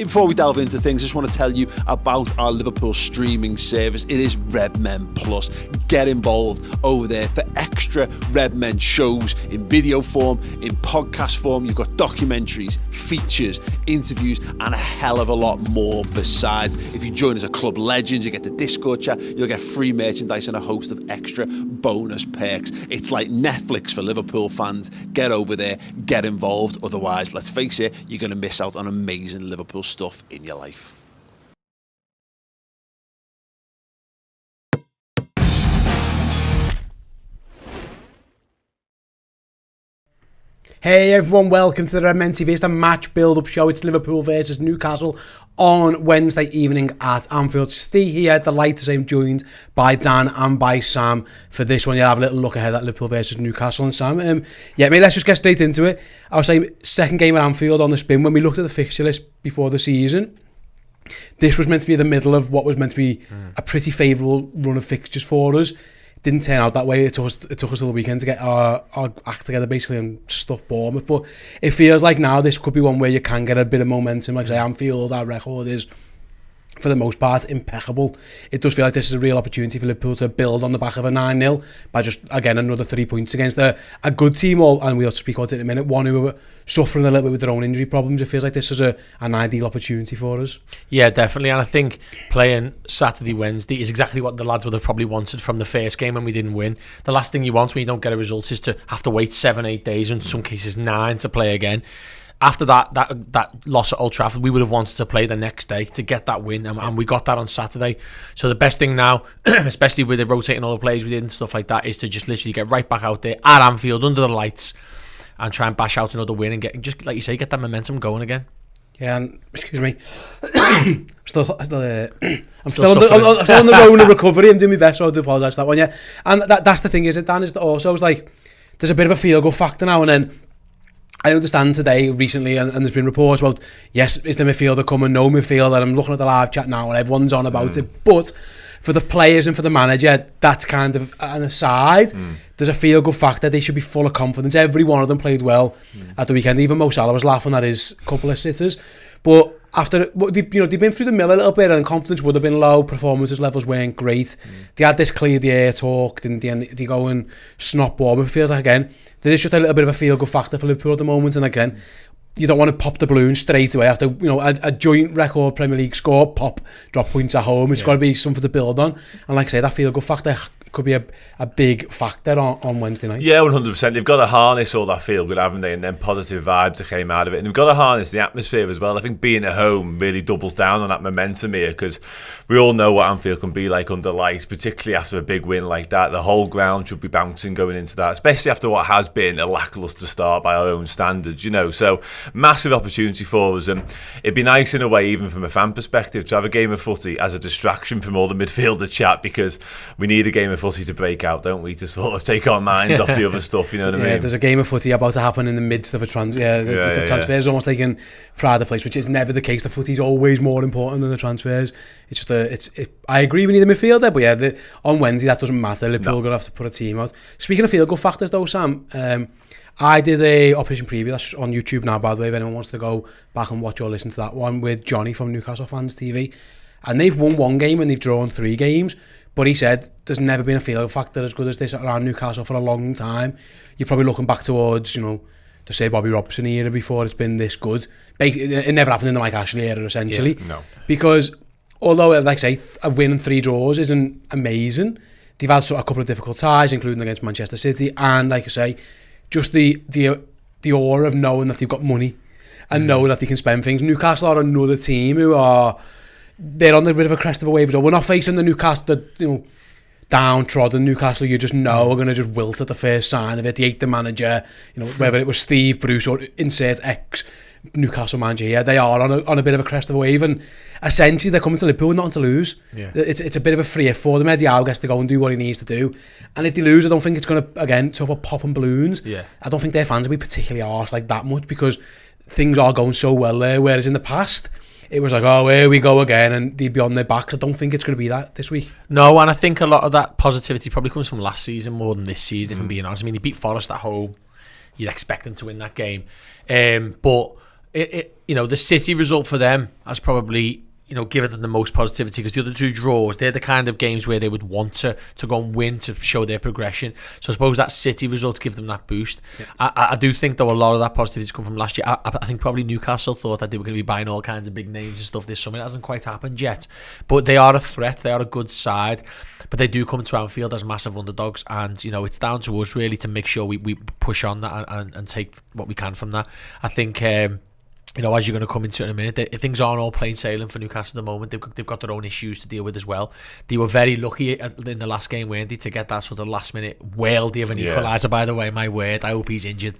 Before we delve into things, I just want to tell you about our Liverpool streaming service. It is Redmen Plus. Get involved over there for extra Redmen shows in video form, in podcast form. You've got documentaries, features, interviews, and a hell of a lot more besides. If you join as a club legend, you get the Discord chat, you'll get free merchandise and a host of extra bonus perks. It's like Netflix for Liverpool fans. Get over there, get involved. Otherwise, let's face it, you're going to miss out on amazing Liverpool stuff in your life. Hey everyone, welcome to the Redmen TV. It's the match build-up show. It's Liverpool versus Newcastle on Wednesday evening at Anfield. Steve here, delighted to say I'm joined by Dan and by Sam for this one. You'll have a little look ahead at Liverpool versus Newcastle. And Sam, yeah, mate, let's just get straight into it. I was saying second game at Anfield on the spin. When we looked at the fixture list before the season, this was meant to be the middle of what was meant to be a pretty favourable run of fixtures for us. Didn't turn out that way. It took us till the weekend to get our act together basically and stuff Bournemouth. But it feels like now this could be one where you can get a bit of momentum. Like I say, Anfield, our record is for the most part impeccable. It does feel like this is a real opportunity for Liverpool to build on the back of a 9-0 by just, again, another 3 points against a good team, and we'll speak about it in a minute, one who are suffering a little bit with their own injury problems. It feels like this is an ideal opportunity for us. Yeah, definitely, and I think playing Saturday, Wednesday is exactly what the lads would have probably wanted from the first game when we didn't win. The last thing you want when you don't get a result is to have to wait 7-8 days, in some cases 9, to play again. After that loss at Old Trafford, we would have wanted to play the next day to get that win, and we got that on Saturday. So the best thing now, especially with the rotating all the players we did and stuff like that, is to just literally get right back out there at Anfield under the lights and try and bash out another win and get, just like you say, get that momentum going again. Yeah, and excuse me, I'm still on the road of recovery. I'm doing my best, so I do apologise for that one. Yeah, and that's the thing, is it, Dan? Is that also is like there's a bit of a feel-good factor now and then. I understand today, recently, and there's been reports about, yes, is the midfielder coming, no midfielder, I'm looking at the live chat now and everyone's on about it, but for the players and for the manager, that's kind of an aside. There's a feel-good factor. They should be full of confidence. Every one of them played well at the weekend. Even Mo Salah was laughing at his couple of sitters. But after, they've been through the mill a little bit and confidence would have been low, performances levels weren't great. They had this clear the air talk, didn't they? And they go and snot Bournemouth. It feels like, again, there is just a little bit of a feel-good factor for Liverpool at the moment. And again, you don't want to pop the balloon straight away after a joint record Premier League score, drop points at home. It's got to be something to build on. And like I say, that feel-good factor could be a big factor on Wednesday night. Yeah, 100%. They've got to harness all that feel-good, haven't they? And then positive vibes that came out of it. And they've got to harness the atmosphere as well. I think being at home really doubles down on that momentum here, because we all know what Anfield can be like under lights, particularly after a big win like that. The whole ground should be bouncing going into that, especially after what has been a lacklustre start by our own standards, So massive opportunity for us. And it'd be nice in a way, even from a fan perspective, to have a game of footy as a distraction from all the midfielder chat, because we need a game of footy to break out, don't we, to sort of take our minds off the other stuff, you know what I mean? Yeah, there's a game of footy about to happen in the midst of a transfer. The transfer is almost taking pride of place, which is never the case. The footy's always more important than the transfers. It's just I agree we need a midfielder, but yeah, on Wednesday that doesn't matter. Liverpool are going to have to put a team out. Speaking of feel-good factors though, Sam, I did a opposition preview that's on YouTube now, by the way, if anyone wants to go back and watch or listen to that one, with Johnny from Newcastle Fans TV, and they've won 1 game and they've drawn 3 games. But he said there's never been a feel factor as good as this around Newcastle for a long time. You're probably looking back towards, the say Bobby Robson era before it's been this good. Basically, it never happened in the Mike Ashley era, essentially. Yeah, no. Because although, like I say, a win and 3 draws isn't amazing, they've had a couple of difficult ties, including against Manchester City, and like I say, just the aura of knowing that they've got money and knowing that they can spend things. Newcastle are another team who are... They're on the bit of a crest of a wave. We're not facing the Newcastle, downtrodden Newcastle. You just know are going to just wilt at the first sign of it. They hate the manager. Whether it was Steve Bruce or insert ex Newcastle manager here, they are on a bit of a crest of a wave. And essentially, they're coming to Liverpool with nothing to lose. Yeah. It's a bit of a free for them. Eddie Howe gets to go and do what he needs to do. And if they lose, I don't think it's going to, again, talk about popping balloons. Yeah. I don't think their fans will be particularly arse like that much, because things are going so well there. Whereas in the past, it was like, oh, here we go again, and they'd be on their backs. I don't think it's going to be that this week. No, and I think a lot of that positivity probably comes from last season more than this season, if I'm being honest. I mean, they beat Forest at home. You'd expect them to win that game. But the City result for them has probably, given them the most positivity, because the other two draws, they're the kind of games where they would want to go and win to show their progression. So I suppose that City result give them that boost. Yeah. I do think, though, a lot of that positivity has come from last year. I think probably Newcastle thought that they were going to be buying all kinds of big names and stuff this summer. It hasn't quite happened yet. But they are a threat. They are a good side. But they do come to Anfield as massive underdogs. And, it's down to us, really, to make sure we push on that and take what we can from that. I think... as you're going to come into in a minute, things aren't all plain sailing for Newcastle at the moment. They've got their own issues to deal with as well. They were very lucky in the last game, weren't they, to get that sort of last minute whaley of an equaliser, by the way, my word. I hope he's injured.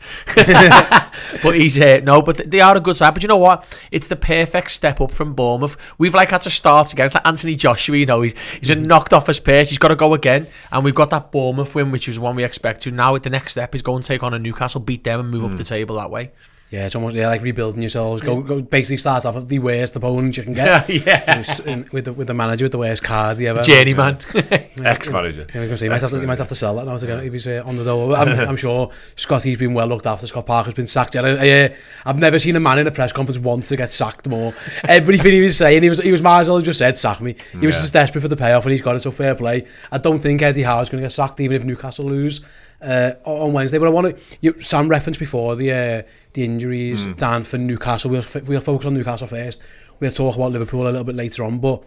But he's but they are a good side. But you know what? It's the perfect step up from Bournemouth. We've had to start again. It's like Anthony Joshua, he's been knocked off his perch. He's got to go again. And we've got that Bournemouth win, which is one we expect to. Now the next step is go and take on a Newcastle, beat them and move up the table that way. Yeah, it's almost like rebuilding yourselves. Go basically start off with the worst opponent you can get. With the manager with the worst card you ever. Journeyman. Ex-manager. You might have to sell that now if he's on the door. I'm sure Scotty's been well looked after. Scott Parker's been sacked. I've never seen a man in a press conference want to get sacked more. Everything he was saying, he was might as well have just said sack me. He was just desperate for the payoff, and he's got it, so fair play. I don't think Eddie Howe's going to get sacked even if Newcastle lose on Wednesday. But I want to... Sam referenced before the injuries, Dan, for Newcastle. We'll focus on Newcastle first. We'll talk about Liverpool a little bit later on. But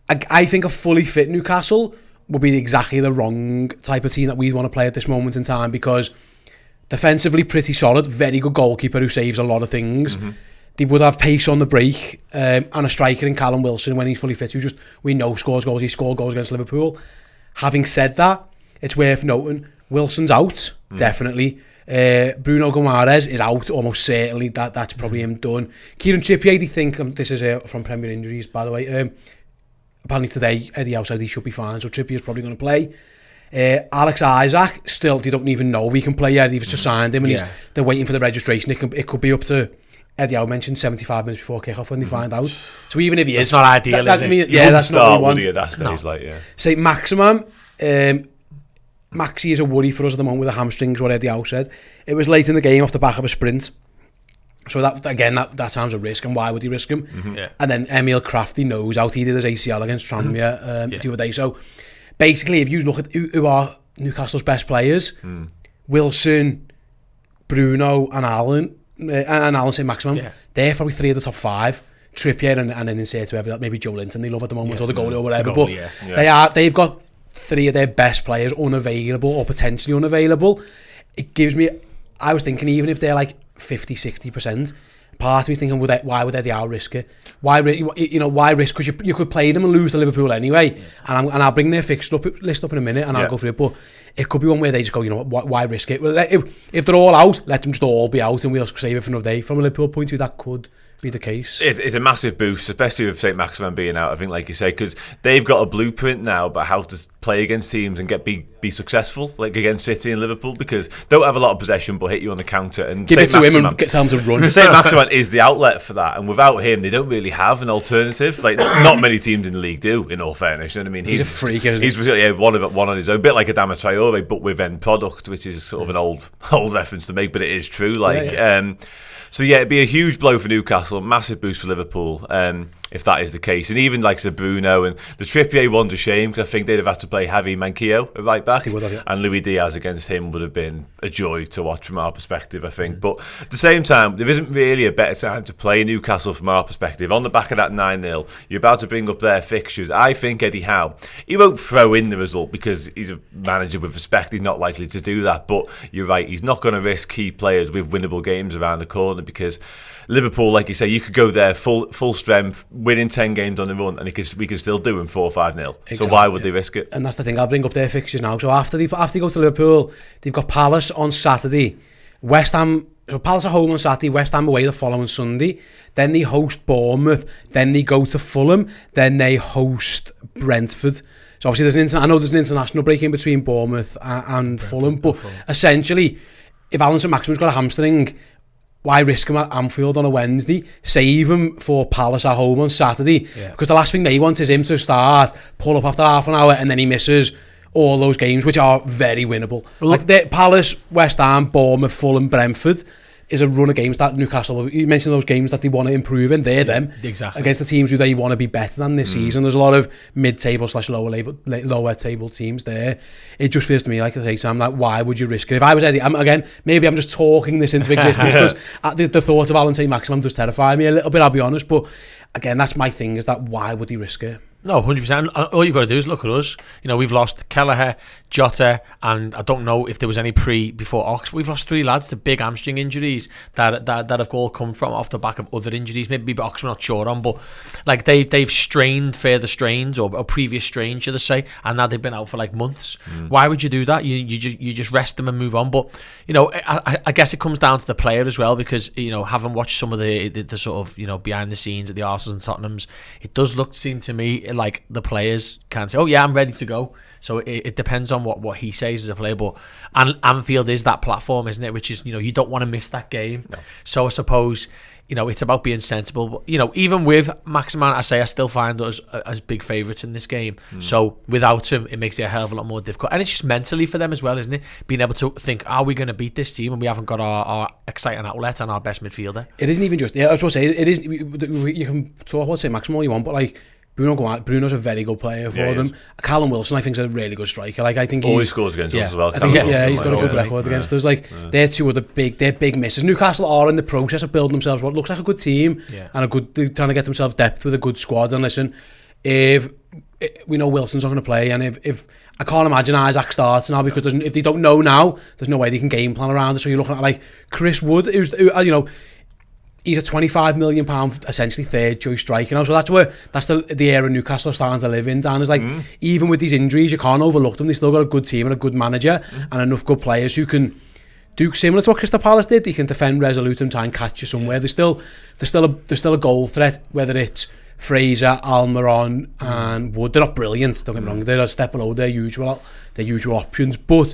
I think a fully fit Newcastle would be exactly the wrong type of team that we'd want to play at this moment in time, because defensively pretty solid, very good goalkeeper who saves a lot of things. They would have pace on the break, and a striker in Callum Wilson when he's fully fit, who we know scores goals. He scored goals against Liverpool. Having said that, it's worth noting Wilson's out, definitely. Bruno Guimaraes is out, almost certainly. That's probably him done. Kieran Trippier, they think, this is from Premier Injuries, by the way. Apparently today, Eddie Howe said he should be fine, so Trippier's probably going to play. Alex Isaac, still, they don't even know we can play yet. They've just signed him, and they're waiting for the registration. It could be up to, Eddie Howe mentioned, 75 minutes before kick-off when they find out. So even if he is... It's not ideal, is it? That's not what we want. Say Maximum... Maxi is a worry for us at the moment with the hamstrings, what Eddie Howe said. It was late in the game off the back of a sprint. So that sounds a risk, and why would he risk him? And then Emil Crafty knows out. He did his ACL against Tranmere the other day. So basically, if you look at who are Newcastle's best players, Wilson, Bruno and Allen, and Allen say Maximum, they're probably 3 of the top 5. Trippier and then insert whoever, maybe Joe Linton they love at the moment, or the goalie or whatever. They've got 3 of their best players unavailable or potentially unavailable. It gives me... I was thinking, even if they're like 50-60%, part of me thinking, why would Eddie Howe risk it? Why risk? Because you could play them and lose to Liverpool anyway. And I'll bring their fixture list up in a minute, and I'll go through it. But it could be one where they just go, why risk it? Well, if they're all out, let them just all be out, and we'll save it for another day. From a Liverpool point of view, that could be the case. It's a massive boost, especially with St. Maximin being out, I think, like you say, because they've got a blueprint now about how to play against teams and be successful, like against City and Liverpool, because don't have a lot of possession but hit you on the counter. And give it to him and tell him to run. St. Maximin is the outlet for that, and without him, they don't really have an alternative. Like, not many teams in the league do, in all fairness. You know what I mean? He's a freak, isn't he? He's one on his own, a bit like Adama Traore, but with end product, which is sort of an old reference to make, but it is true. So it'd be a huge blow for Newcastle, massive boost for Liverpool, if that is the case. And even like Bruno and the Trippier one's a shame, because I think they'd have had to play Javi Manquillo at right back, and Luis Diaz against him would have been a joy to watch from our perspective, I think. But at the same time, there isn't really a better time to play Newcastle from our perspective. On the back of that 9-0, you're about to bring up their fixtures. I think Eddie Howe, he won't throw in the result because he's a manager with respect. He's not likely to do that. But you're right, he's not going to risk key players with winnable games around the corner, because Liverpool, like you say, you could go there full strength, winning 10 games on the run, and we can still do them 4-5-0. Exactly. So why would they risk it? And that's the thing. I'll bring up their fixtures now. So after they go to Liverpool, they've got Palace on Saturday, West Ham. So Palace are home on Saturday, West Ham away the following Sunday. Then they host Bournemouth. Then they go to Fulham. Then they host Brentford. So obviously there's an international break in between Bournemouth and Fulham. But essentially, if Alan St. Maximin's got a hamstring, why risk him at Anfield on a Wednesday? Save him for Palace at home on Saturday. Because the last thing they want is him to start, pull up after half an hour, and then he misses all those games, which are very winnable. Like Palace, West Ham, Bournemouth, Fulham, Brentford. is a run of games that Newcastle, you mentioned those games that they want to improve in, they're them. Exactly. Against the teams who they want to be better than this season. There's a lot of mid-table / lower table teams there. It just feels to me, like I say, Sam, like, why would you risk it? If I was Eddie, maybe I'm just talking this into existence, because the thought of Alan Saint-Maximin does terrify me a little bit, I'll be honest, but again, that's my thing, is that why would he risk it? No, 100%. All you've got to do is look at us. You know, we've lost Kelleher, Jota, and I don't know if there was any before Ox. We've lost 3 lads to big hamstring injuries that have all come from off the back of other injuries. Maybe Ox we're not sure on, but like they've strained further strains or previous strains, should I say, and now they've been out for like months. Why would you do that? You just rest them and move on. But you know, I guess it comes down to the player as well, because you know, having watched some of the sort of, you know, behind the scenes at the Arsenal and Tottenhams, it does seem to me like the players can't say, oh yeah, I'm ready to go. So it depends on what he says as a player. But Anfield is that platform, isn't it? Which is, you know, you don't want to miss that game. No. So I suppose, you know, it's about being sensible. But, you know, even with Maximin, I still find us as big favourites in this game. So without him, it makes it a hell of a lot more difficult. And it's just mentally for them as well, isn't it? Being able to think, are we going to beat this team when we haven't got our exciting outlet and our best midfielder? It isn't even just, I was supposed to say, it is, you can talk about Saint-Maximin all you want, but like, Bruno's a very good player for them. Callum Wilson, I think, is a really good striker. Like, I think he always scores against us as well. I think, he's got a good record against us. Like, they're two of the big misses. Newcastle are in the process of building themselves what looks like a good team, and they're trying to get themselves depth with a good squad. And listen, if we know Wilson's not going to play, and if I can't imagine Isaac starts now, because if they don't know now, there's no way they can game plan around it. So you're looking at like Chris Wood, who's, you know, he's a £25 million essentially third choice striker now, so that's the era Newcastle are starting to live in. Dan is like, even with these injuries, you can't overlook them. They still got a good team and a good manager and enough good players who can do similar to what Crystal Palace did. They can defend resolute and try and catch you somewhere. There's still a goal threat, whether it's Fraser, Almiron and Wood. They're not brilliant, don't get me wrong. They're a step below their usual options, but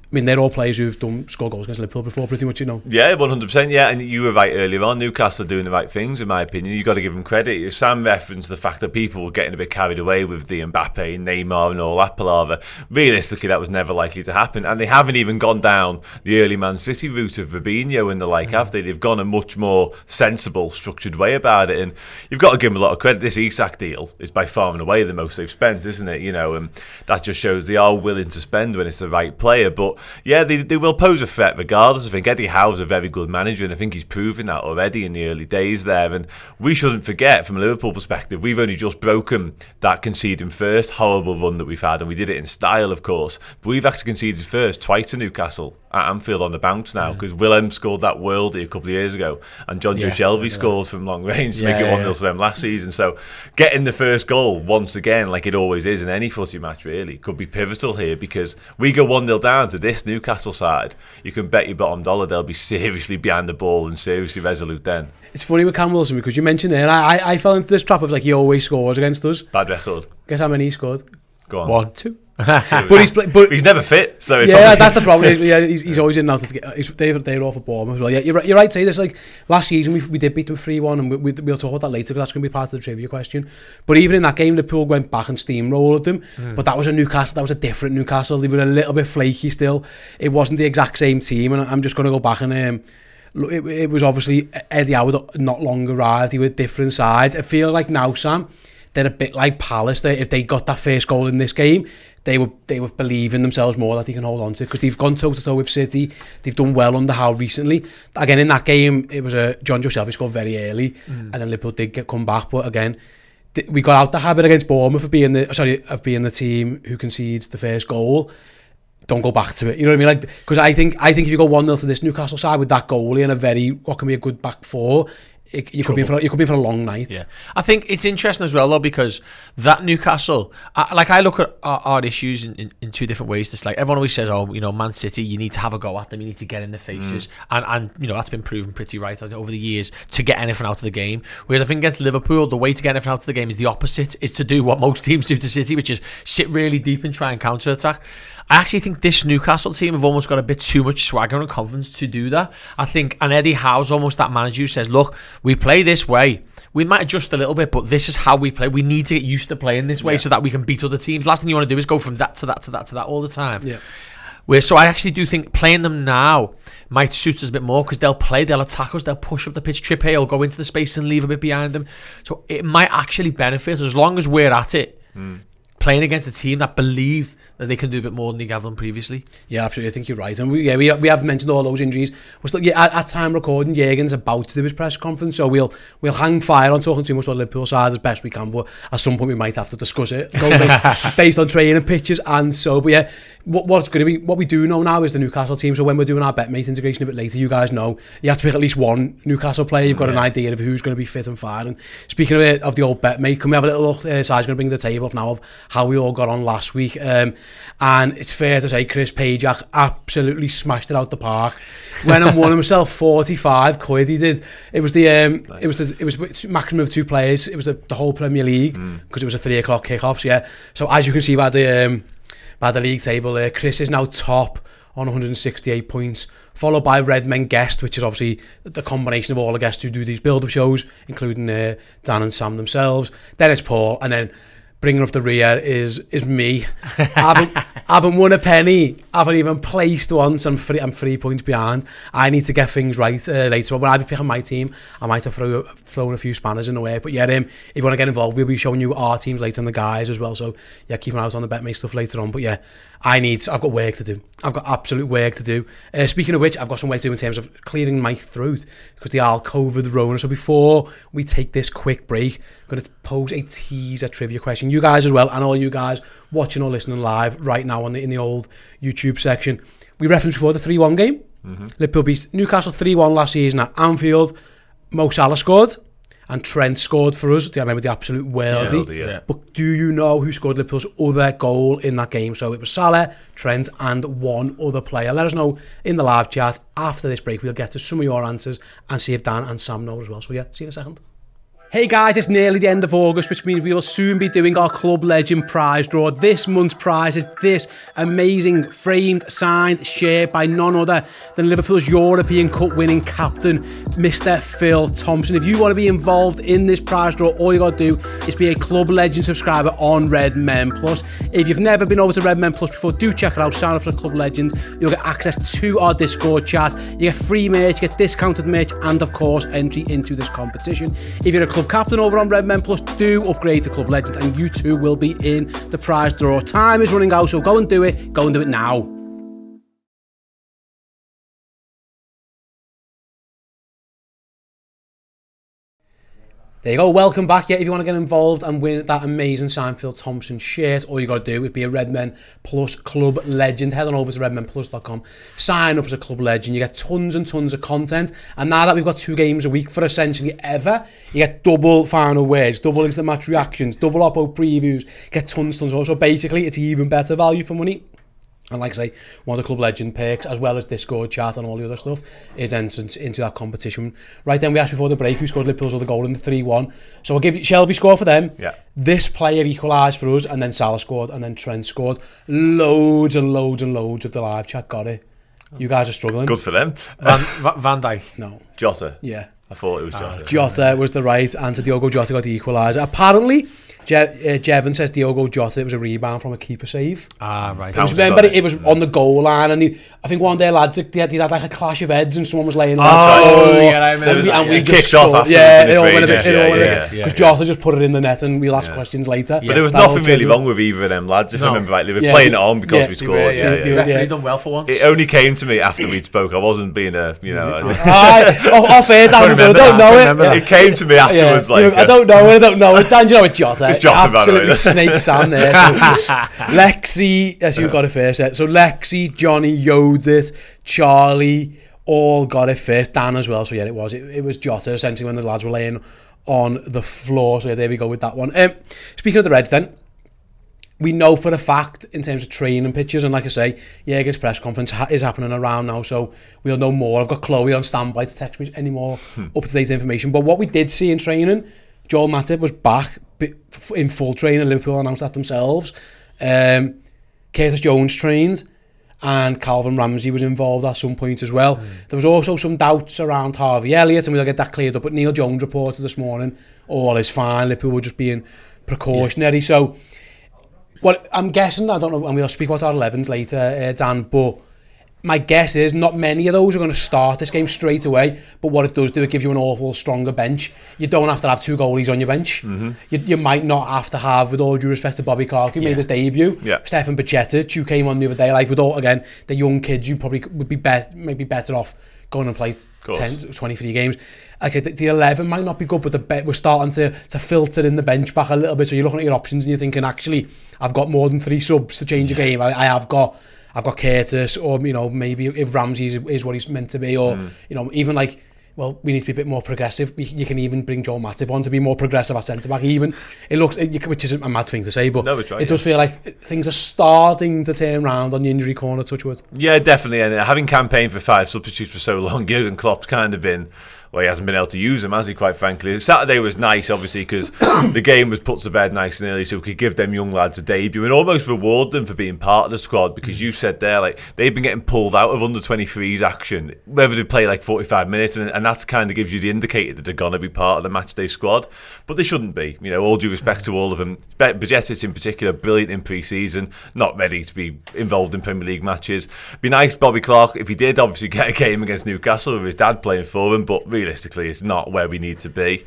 I mean, they're all players who've scored goals against Liverpool before, pretty much, you know. Yeah, 100%, yeah. And you were right earlier on. Newcastle are doing the right things, in my opinion. You've got to give them credit. Sam referenced the fact that people were getting a bit carried away with the Mbappe, Neymar and all that palaver. Realistically, that was never likely to happen. And they haven't even gone down the early Man City route of Robinho and the like, have they? They've gone a much more sensible, structured way about it. And you've got to give them a lot of credit. This Isak deal is by far and away the most they've spent, isn't it? You know, and that just shows they are willing to spend when it's the right player. But yeah, they will pose a threat regardless. I think Eddie Howe's a very good manager, and I think he's proven that already in the early days there. And we shouldn't forget, from a Liverpool perspective, we've only just broken that conceding first horrible run that we've had, and we did it in style, of course. But we've actually conceded first twice to Newcastle at Anfield on the bounce now, because Willem scored that worldie a couple of years ago, and John Joe Shelby scored from long range to make it 1-0 to them last season. So getting the first goal once again, like it always is in any footy match really, could be pivotal here, because we go 1-0 down to this Newcastle side, you can bet your bottom dollar they'll be seriously behind the ball and seriously resolute then. It's funny with Cam Wilson, because you mentioned it, and I fell into this trap of like, he always scores against us. Bad record. Guess how many he scored? Go on. 1, 2. But he's never fit, so that's the problem. He's always in and out. They're all for Bournemouth as well. Yeah, you're right to say this. Like last season, we did beat them 3-1, and we'll talk about that later, because that's going to be part of the trivia question. But even in that game, Liverpool went back and steamrolled them. But that was a different Newcastle. They were a little bit flaky still. It wasn't the exact same team, and I'm just going to go back and it was obviously Eddie Howe not long arrived. He was different sides. I feel like now, Sam, they're a bit like Palace. If they got that first goal in this game, they were believing themselves more that they can hold on to, because they've gone toe-to-toe with City. They've done well under Howe recently. Again, in that game, it was John Joe Shelby scored very early, and then Liverpool did come back. But again, we got out the habit against Bournemouth of being the team who concedes the first goal. Don't go back to it. You know what I mean? Like, because I think if you go 1-0 to this Newcastle side with that goalie and what can be a good back four, you could be in for a long night. Yeah, I think it's interesting as well though, because that Newcastle, I look at our issues in two different ways. It's like everyone always says, oh, you know, Man City, you need to have a go at them, you need to get in their faces, and you know, that's been proven pretty right, hasn't it, over the years, to get anything out of the game. Whereas I think against Liverpool, the way to get anything out of the game is the opposite, is to do what most teams do to City, which is sit really deep and try and counter attack. I actually think this Newcastle team have almost got a bit too much swagger and confidence to do that. I think, and Eddie Howe's almost that manager who says, look, we play this way. We might adjust a little bit, but this is how we play. We need to get used to playing this way so that we can beat other teams. Last thing you want to do is go from that to that to that to that all the time. Yeah. So I actually do think playing them now might suit us a bit more, because they'll attack us, they'll push up the pitch. Trippé will go into the space and leave a bit behind them. So it might actually benefit us, as long as we're at it, playing against a team that believe that they can do a bit more than they have done previously. Yeah, absolutely. I think you're right. And we have mentioned all those injuries. We're still, at time recording, Jürgen's about to do his press conference, so we'll hang fire on talking too much about Liverpool side as best we can, but at some point we might have to discuss it based on training pictures and so. But yeah, what we do know now is the Newcastle team. So when we're doing our Betmate integration a bit later, you guys know you have to pick at least one Newcastle player. You've got an idea of who's going to be fit and fine. And speaking of the old Betmate, can we have a little look? Si's going to bring the table up now of how we all got on last week. And it's fair to say Chris Pajak absolutely smashed it out the park. Went and won himself 45 quid. He did. It was it was maximum of 2 players. It was the whole Premier League, because it was a 3 o'clock kickoff. So yeah. So as you can see by the league table there, Chris is now top on 168 points, followed by Redmen Guest, which is obviously the combination of all the guests who do these build-up shows, including Dan and Sam themselves. Then it's Paul, and then bringing up the rear is me. I haven't won a penny. I haven't even placed once. I'm 3 points behind. I need to get things right later. When I be picking my team, I might have thrown a few spanners in the way. But yeah, if you want to get involved, we'll be showing you our teams later and the guys as well. So yeah, keep an eye out on the Betmate stuff later on. But yeah, I've got work to do. I've got absolute work to do. Speaking of which, I've got some work to do in terms of clearing my throat, because the COVID Rona. So before we take this quick break, I'm going to pose a teaser trivia question. You guys as well, and all you guys watching or listening live right now in the old YouTube section. We referenced before the 3-1 game. Liverpool beat Newcastle 3-1 last season at Anfield. Mo Salah scored and Trent scored for us. I remember the absolute worldie. Yeah. But do you know who scored Liverpool's other goal in that game? So it was Salah, Trent and one other player. Let us know in the live chat. After this break, we'll get to some of your answers and see if Dan and Sam know as well. So yeah, see you in a second. Hey guys, it's nearly the end of August, which means we will soon be doing our Club Legend prize draw. This month's prize is this amazing framed signed shirt by none other than Liverpool's European Cup winning captain, Mr. Phil Thompson. If you want to be involved in this prize draw, all you got to do is be a Club Legend subscriber on Redmen Plus. If you've never been over to Redmen Plus before, do check it out. Sign up for the Club Legend. You'll get access to our Discord chat. You get free merch, you get discounted merch, and of course, entry into this competition. If you're a club captain over on Redmen Plus, do upgrade to Club Legend and you too will be in the prize draw. Time is running out, so go and do it. Go and do it now. There you go, welcome back. Yeah, if you want to get involved and win that amazing signed Phil Thompson shirt, all you got to do is be a Redmen Plus Club Legend. Head on over to redmenplus.com, sign up as a Club Legend. You get tons and tons of content. And now that we've got 2 games a week for essentially ever, you get double final words, double instant match reactions, double oppo previews, get tons. So basically, it's even better value for money. And like I say, one of the Club Legend perks, as well as Discord chat and all the other stuff, is entrance into that competition. Right then, we asked before the break who scored Liverpool's other goal in the 3-1. So I'll give you Shelby score for them. Yeah. This player equalised for us, and then Salah scored, and then Trent scored. Loads and loads and loads of the live chat got it. You guys are struggling. Good for them. Van Dijk. No. Jota. Yeah. I thought it was Jota. Jota was the right answer. Diogo Jota got the equaliser. Apparently, Jevon says Diogo Jota, it was a rebound from a keeper save. Right. Remember, it was on the goal line, and I think one of their lads, they had like a clash of heads, and someone was laying on I remember. and we kicked just off after it all went a bit, because Jota just put it in the net, and we'll ask questions later. But there was nothing really wrong with either of them lads, if I remember rightly. They were playing it on because we scored. The referee done well for once. It only came to me after we'd spoke. I wasn't being off air, Dan, I don't know it. It came to me afterwards. I don't know it. Dan, you know it's Jota. It's Jota, by the way. Snake Sam there. So Lexi, as you got it first. So Lexi, Johnny, Yodit, Charlie, all got it first. Dan as well. So yeah, it was Jota essentially when the lads were laying on the floor. So yeah, there we go with that one. Speaking of the Reds, then we know for a fact in terms of training pictures, and like I say, Jürgen's press conference is happening around now, so we'll know more. I've got Chloe on standby to text me any more up-to-date information. But what we did see in training, Joel Matip was back in full training. Liverpool announced that themselves. Curtis Jones trained, and Calvin Ramsey was involved at some point as well. There was also some doubts around Harvey Elliott, and we'll get that cleared up. But Neil Jones reported this morning, all is fine. Liverpool were just being precautionary. So Well, I'm guessing, I don't know, and we'll speak about our 11s later, Dan, but my guess is not many of those are going to start this game straight away, but what it does do, it gives you an awful stronger bench. You don't have to have 2 goalies on your bench. You might not have to have, with all due respect to Bobby Clark, who made his debut, Stefan Bajcetic, who came on the other day, like with all, again, the young kids, you probably would be maybe better off going and play 10, 23 games. Okay, the 11 might not be good, but we're starting to filter in the bench back a little bit, so you're looking at your options and you're thinking, actually, I've got more than 3 subs to change a game. I've got Curtis, or maybe if Ramsey is what he's meant to be, or even like, well, we need to be a bit more progressive. You can even bring Joel Matip on to be more progressive at centre back. Even it looks, which isn't a mad thing to say, but it does feel like things are starting to turn around on the injury corner. Touch wood. Yeah, definitely. And having campaigned for 5 substitutes for so long, Jurgen Klopp's kind of been. Well, he hasn't been able to use them, has he, quite frankly. Saturday was nice, obviously, because the game was put to bed nice and early, so we could give them young lads a debut and almost reward them for being part of the squad, because you said there, like, they've been getting pulled out of under-23s action, whether they play like 45 minutes, and that kind of gives you the indicator that they're going to be part of the matchday squad, but they shouldn't be. All due respect to all of them. Bajcetic in particular, brilliant in pre-season, not ready to be involved in Premier League matches. Be nice, Bobby Clark, if he did obviously get a game against Newcastle with his dad playing for him, but realistically it's not where we need to be.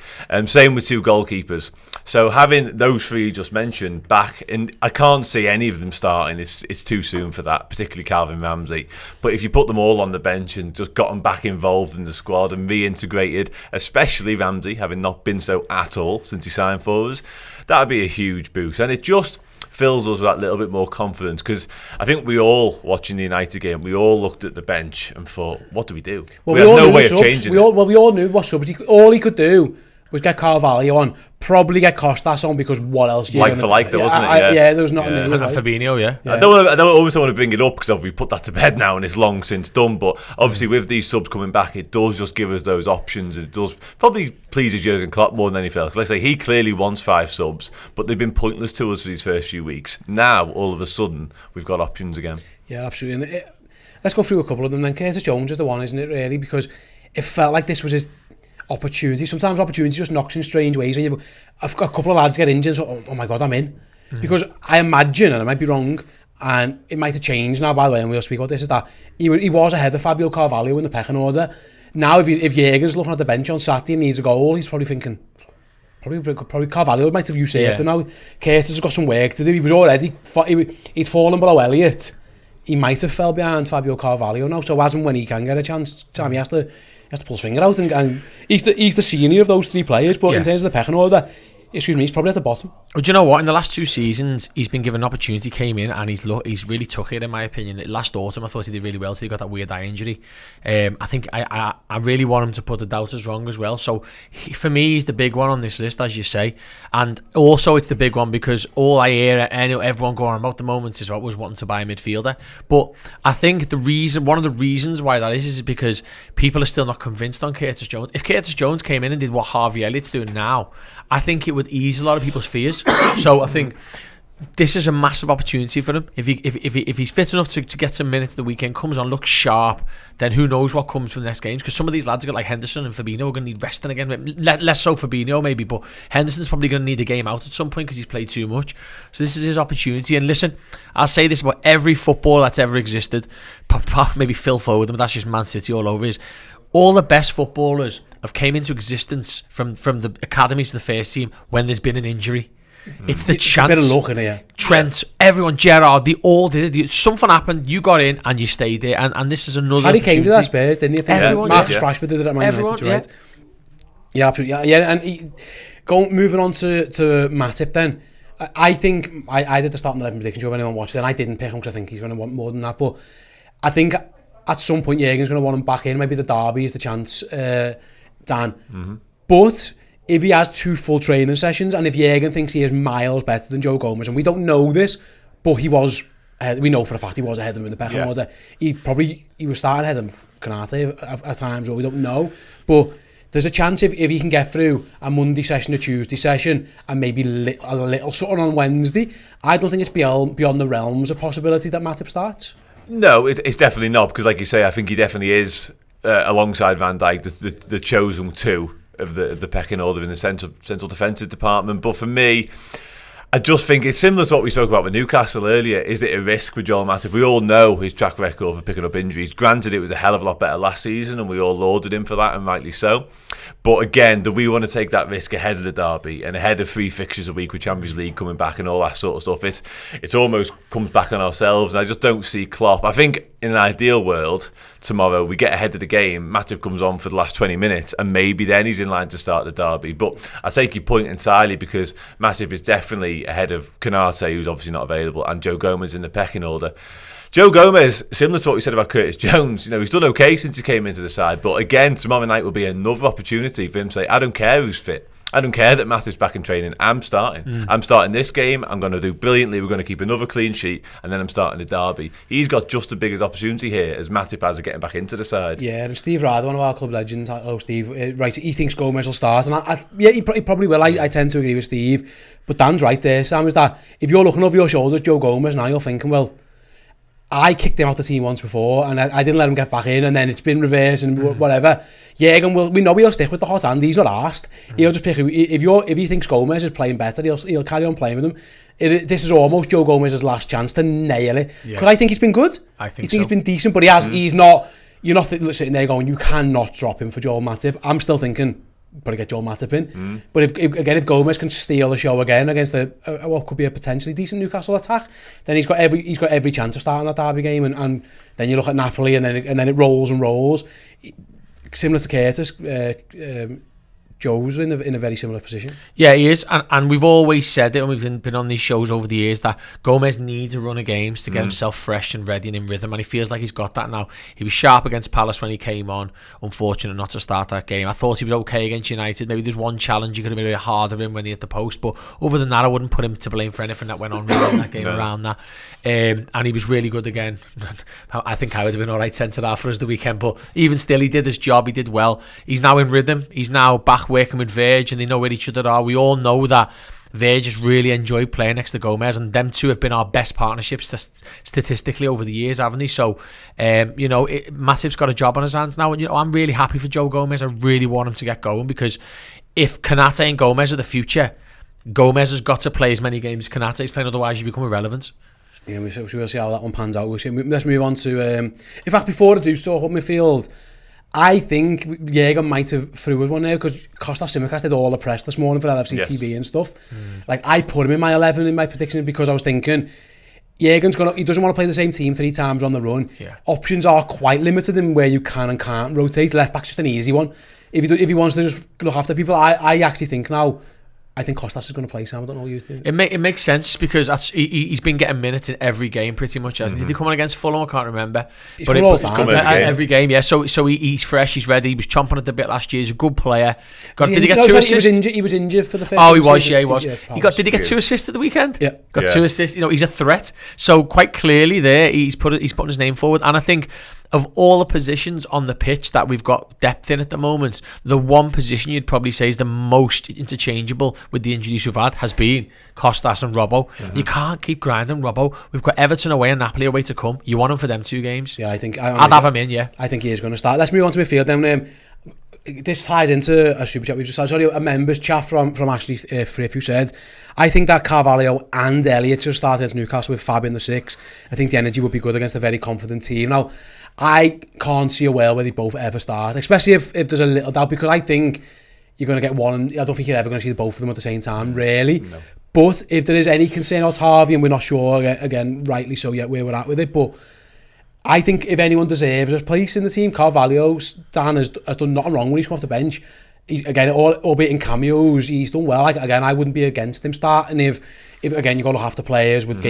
Same with 2 goalkeepers. So having those 3 just mentioned back, and I can't see any of them starting. It's too soon for that, particularly Calvin Ramsey. But if you put them all on the bench and just got them back involved in the squad and reintegrated, especially Ramsey, having not been so at all since he signed for us, that would be a huge boost. And it just fills us with that little bit more confidence, because I think we all, watching the United game, we all looked at the bench and thought, what do we do? Well, we had no way of changing it. We all knew what subs. All he could do was get Carvalho on, probably get Costas on, because what else? Like for like, there wasn't it? Yeah, there was nothing new. And Fabinho, yeah. I don't always want to bring it up because we put that to bed now and it's long since done. But obviously, with these subs coming back, it does just give us those options. It does probably pleases Jurgen Klopp more than anything else. Let's say he clearly wants 5 subs, but they've been pointless to us for these first few weeks. Now, all of a sudden, we've got options again. Yeah, absolutely. And let's go through a couple of them. Then Curtis Jones is the one, isn't it? Really, because it felt like this was his opportunity. Sometimes opportunity just knocks in strange ways, and I've got a couple of lads get injured, so oh my god, I'm in. Because I imagine, and I might be wrong, and it might have changed now, by the way, and we'll speak about this, is that he was ahead of Fabio Carvalho in the pecking order. Now if Jürgen's looking at the bench on Saturday and needs a goal, he's probably thinking, probably Carvalho might have usurped him now. Curtis has got some work to do. He was already, he'd fallen below Elliott. He might have fell behind Fabio Carvalho now, so as and when he can get a chance, he has to pull his finger out, and he's the senior of those 3 players, but in terms of the pecking order, he's probably at the bottom. Well, do you know what? In the last 2 seasons, he's been given an opportunity, came in, and he's really took it, in my opinion. Last autumn, I thought he did really well, so he got that weird eye injury. I think I really want him to put the doubters wrong as well. So, for me, he's the big one on this list, as you say. And also, it's the big one because all I hear, and everyone going on about the moment is was wanting to buy a midfielder. But I think one of the reasons why that is because people are still not convinced on Curtis Jones. If Curtis Jones came in and did what Harvey Elliott's doing now, I think it would ease a lot of people's fears. So I think this is a massive opportunity for him. If he's fit enough to get some minutes the weekend, comes on, looks sharp, then who knows what comes from the next games, because some of these lads have got like Henderson and Fabinho are going to need resting again. Less so Fabinho maybe, but Henderson's probably going to need a game out at some point because he's played too much. So this is his opportunity. And listen, I'll say this about every footballer that's ever existed, maybe Phil Foden, but that's just Man City all over. Is all the best footballers have came into existence from the academies to the first team when there's been an injury. It's the chance. A bit of luck in here. Trent, everyone, Gerrard, they all did it. Something happened, you got in and you stayed there, and this is another Harry opportunity. Kane did that Spurs, didn't he? Everyone Marcus Rashford did it at Man United, right? Yeah, absolutely. Yeah, and moving on to Matip then. I think I did the starting 11 prediction show if anyone watched it, and I didn't pick him because I think he's going to want more than that. But I think at some point Jürgen's going to want him back in. Maybe the derby is the chance, Dan. Mm-hmm. But if he has 2 full training sessions, and if Jürgen thinks he is miles better than Joe Gomez, and we don't know this, but we know for a fact he was ahead of him in the pecking order. He was starting ahead of Konate at times, or we don't know. But there's a chance if he can get through a Monday session, a Tuesday session, and maybe a little something on Wednesday, I don't think it's beyond the realms of possibility that Matip starts. No, it's definitely not, because like you say, I think he definitely is, alongside Van Dijk, the chosen 2 of the pecking order in the central defensive department. But for me, I just think it's similar to what we spoke about with Newcastle earlier. Is it a risk with Joel Matip? We all know his track record for picking up injuries. Granted, it was a hell of a lot better last season, and we all lauded him for that, and rightly so. But again, do we want to take that risk ahead of the derby and ahead of 3 fixtures a week with Champions League coming back and all that sort of stuff? It's almost comes back on ourselves. And I just don't see Klopp. I think in an ideal world, tomorrow we get ahead of the game, Matip comes on for the last 20 minutes, and maybe then he's in line to start the derby. But I take your point entirely, because Matip is definitely ahead of Konate, who's obviously not available, and Joe Gomez in the pecking order. Joe Gomez, similar to what we said about Curtis Jones, he's done okay since he came into the side, but again, tomorrow night will be another opportunity for him to say, I don't care who's fit. I don't care that Matip's back in training. I'm starting. I'm starting this game. I'm going to do brilliantly. We're going to keep another clean sheet, and then I'm starting the derby. He's got just as big as opportunity here as Matip has of getting back into the side. Yeah, and Steve Rada, one of our club legends, Steve, right, he thinks Gomez will start, and he probably will. I tend to agree with Steve, but Dan's right there, Sam, is that if you're looking over your shoulder at Joe Gomez now, you're thinking, well, I kicked him out the team once before, and I didn't let him get back in, and then it's been reversed and whatever. Jürgen we know he'll stick with the hot hand. He's not asked. He'll just pick if he thinks Gomez is playing better, he'll carry on playing with him. This is almost Joe Gomez's last chance to nail it, because I think he's been good. I think he's been decent, but he's not. You're not sitting there going, you cannot drop him for Joel Matip. I'm still thinking, probably get Joel Matip in. But if Gomez can steal the show again against what could be a potentially decent Newcastle attack, then he's got every chance of starting that derby game. And then you look at Napoli, and then it rolls and rolls. Similar to Curtis, Joe's in a very similar position. Yeah, he is, and we've always said it, and we've been on these shows over the years, that Gomez needs a run of games to get himself fresh and ready and in rhythm, and he feels like he's got that now. He was sharp against Palace when he came on, unfortunate not to start that game. I thought he was okay against United. Maybe there's one challenge he could have made a bit harder in when he hit the post, but other than that, I wouldn't put him to blame for anything that went on really in that game around that. And he was really good again. I think I would have been alright centre-half for us the weekend, but even still, he did his job, he did well. He's now in rhythm, he's now back working with Verge, and they know where each other are. We all know that Verge has really enjoyed playing next to Gomez, and them two have been our best partnerships statistically over the years, haven't they? So, Matip's got a job on his hands now, and I'm really happy for Joe Gomez. I really want him to get going, because if Konate and Gomez are the future, Gomez has got to play as many games as Konate is playing, otherwise you become irrelevant. Yeah, we'll see how that one pans out. Let's move on to... in fact, before I do so, up midfield, I think Jürgen might have threw us one there, because Kostas Tsimikas did all the press this morning for LFC TV and stuff. Like, I put him in my 11 in my prediction, because I was thinking Jürgen's he doesn't want to play the same team 3 times on the run. Options are quite limited in where you can and can't rotate. Left back's just an easy one. If he wants to just look after people, I actually think now, I think Kostas is going to play, Sam. I don't know what you think. It makes sense, because he's been getting minutes in every game pretty much, hasn't he? Did he come on against Fulham? I can't remember. He's come all the time. Every game, yeah. So he's fresh, he's ready. He was chomping at the bit last year. He's a good player. Did he get 2 assists? He was injured for the first. Oh, he was. He was. Did he get 2 assists at the weekend? Yeah, got 2 assists. He's a threat. So quite clearly there, he's putting his name forward, and I think, of all the positions on the pitch that we've got depth in at the moment, the one position you'd probably say is the most interchangeable with the injuries we've had has been Kostas and Robbo. You can't keep grinding Robbo. We've got Everton away and Napoli away to come. You want him for them 2 games? Yeah, I think... I'd have him in, yeah. I think he is going to start. Let's move on to midfield then. This ties into a super chat we've just had. Sorry, a members chat from Ashley Friff, who said, I think that Carvalho and Elliott should start against Newcastle with Fab in the 6. I think the energy would be good against a very confident team. Now, I can't see a world where they both ever start, especially if there's a little doubt, because I think you're going to get one. I don't think you're ever going to see both of them at the same time, really. No. But if there is any concern about Harvey, and we're not sure, again, rightly so yet, where we're at with it, but I think if anyone deserves a place in the team, Carvalho, Dan has done nothing wrong when he's come off the bench. Again, albeit in cameos, he's done well. Again, I wouldn't be against him starting if again, you've got to look after players with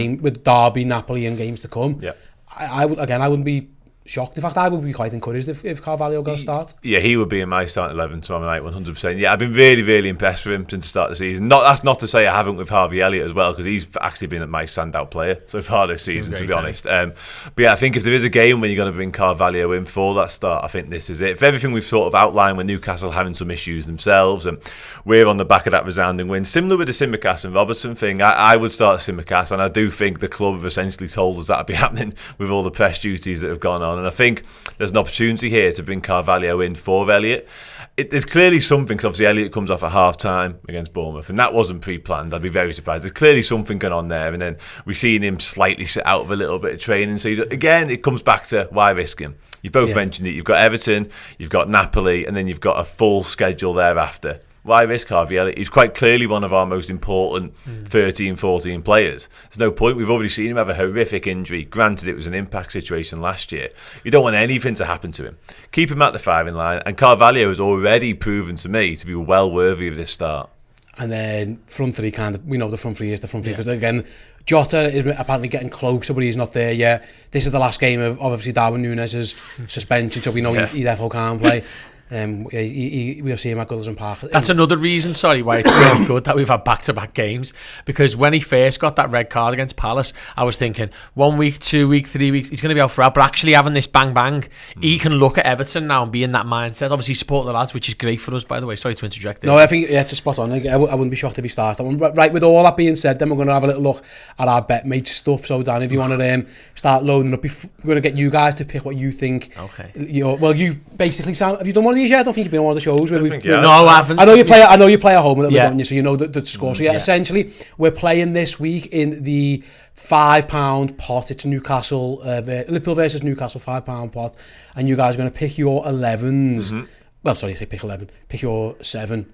Derby, Napoli and games to come. Yeah. I wouldn't be shocked. In fact, I would be quite encouraged if Carvalho goes start. Yeah, he would be in my starting 11 tomorrow night, 100%. Yeah, I've been really, really impressed with him since the start of the season. That's not to say I haven't with Harvey Elliott as well, because he's actually been my standout player so far this season, to be honest. But yeah, I think if there is a game when you're going to bring Carvalho in for that start, I think this is it. For everything we've sort of outlined with Newcastle having some issues themselves, and we're on the back of that resounding win, similar with the Tsimikas and Robertson thing, I would start Tsimikas, and I do think the club have essentially told us that would be happening with all the press duties that have gone on. on. And I think there's an opportunity here to bring Carvalho in for Elliott. There's clearly something, because obviously Elliott comes off at half-time against Bournemouth, and that wasn't pre-planned. I'd be very surprised. There's clearly something going on there, and then we've seen him slightly sit out of a little bit of training. So again, it comes back to why risk him? You've both mentioned it. You've got Everton, you've got Napoli, and then you've got a full schedule thereafter. Why risk Harvey Elliott? He's quite clearly one of our most important 13, 14 players. There's no point. We've already seen him have a horrific injury. Granted, it was an impact situation last year. You don't want anything to happen to him. Keep him at the firing line. And Carvalho has already proven to me to be well worthy of this start. And then front three, we know the front three is the front three, because again, Jota is apparently getting closer, but he's not there yet. This is the last game of obviously Darwin Núñez's suspension, so we know he therefore can't play. We'll see him at Goodison Park. That's another reason, why it's really good that we've had back-to-back games, because when he first got that red card against Palace, I was thinking 1 week, 2 weeks, 3 weeks, he's going to be out for out. But actually having this bang, he can look at Everton now and be in that mindset. Obviously support the lads, which is great for us, by the way. Sorry to interject there. No, I think it's a spot on. I wouldn't be shocked if he starts that one. Right, with all that being said, then we're going to have a little look at our Betmate stuff. So Dan, if you want to start loading up, we're going to get you guys to pick what you think. Okay. You basically have you done one of these yet? I don't think you've been on one of the shows where No, I haven't. I know you play at home a little bit, don't you? So you know the score. So essentially, we're playing this week in the £5 pot. It's Newcastle, Liverpool versus Newcastle £5 pot, and you guys are going to pick your 11s. Well, sorry, I say pick 11. Pick your 7.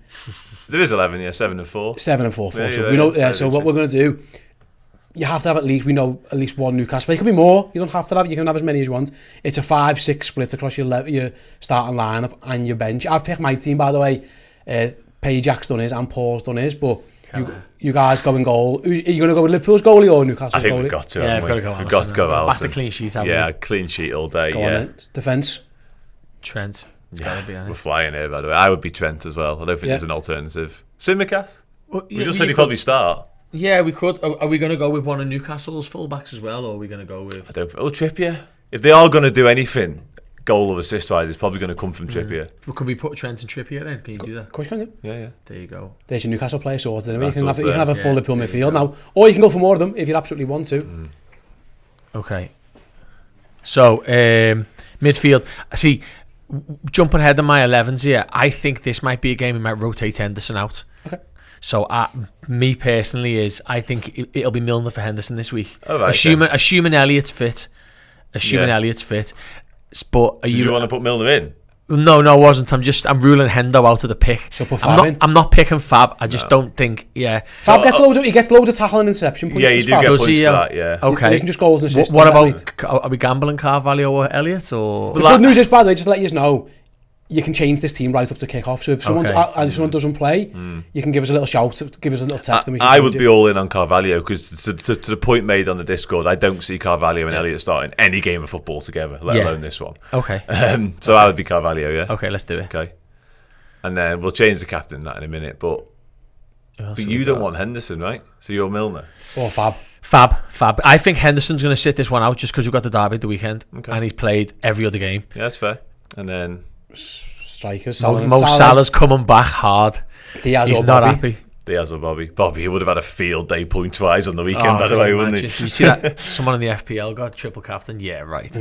There is 11, 7 and 4. 7 and 4. So we know. So what we're going to do, you have to have at least one Newcastle player. It could be more. You don't have to have. You can have as many as you want. It's a 5-6 split across your starting lineup and your bench. I've picked my team, by the way. Jack's done his and Paul's done his, but you guys go in goal. Are you going to go with Liverpool's goalie or Newcastle's goalie? I think we've got to. Yeah, we've got to go Alisson. Back the clean sheet, haven't we? Yeah, clean sheet all day. Go on then. Defence. Trent. Yeah, we're flying here, by the way. I would be Trent as well. I don't think there's an alternative. Simicast? We just said he'd probably start. Yeah, we could. Are we going to go with one of Newcastle's fullbacks as well, or are we going to go with... Trippier. If they are going to do anything, goal or assist-wise, it's probably going to come from Trippier. Well, could we put Trent and Trippier in? Can you do that? Of course you can, yeah. There you go. There's your Newcastle player sorted. You can have a full Liverpool midfield now. Or you can go for more of them if you absolutely want to. Okay. So, midfield. See, jumping ahead of my 11s here, I think this might be a game we might rotate Henderson out. Okay. So, me personally I think it'll be Milner for Henderson this week. Oh, right, assuming Elliott's fit. Elliott's fit. But do you want to put Milner in? No, I wasn't. I'm ruling Hendo out of the pick. So put Fab in. I'm not picking Fab. I just don't think. Yeah. Fab gets loads of tackle and interception points. Yeah, you do get points for that. Yeah. Okay. It isn't just goals and assists. What about? Are we gambling Carvalho or Elliott? Or the good news is, by the way, just to let you know, you can change this team right up to kick off. So if someone doesn't play, you can give us a little shout, give us a little text. I would be all in on Carvalho, because to the point made on the Discord, I don't see Carvalho and Elliott starting any game of football together, let alone this one. Okay. So I would be Carvalho, yeah. Okay, let's do it. Okay. And then we'll change the captain in a minute, but you don't want Henderson, right? So you're Milner. Or Fab. Fab. I think Henderson's going to sit this one out just because we've got the derby at the weekend, and he's played every other game. Yeah, that's fair. And then strikers. Mo Salah's coming back hard. Diaz He's or not Bobby. happy. Diaz or Bobby. He would have had a field day point-wise on the weekend, by the way, wouldn't he? You see that? Someone in the FPL got triple captain. Yeah, right.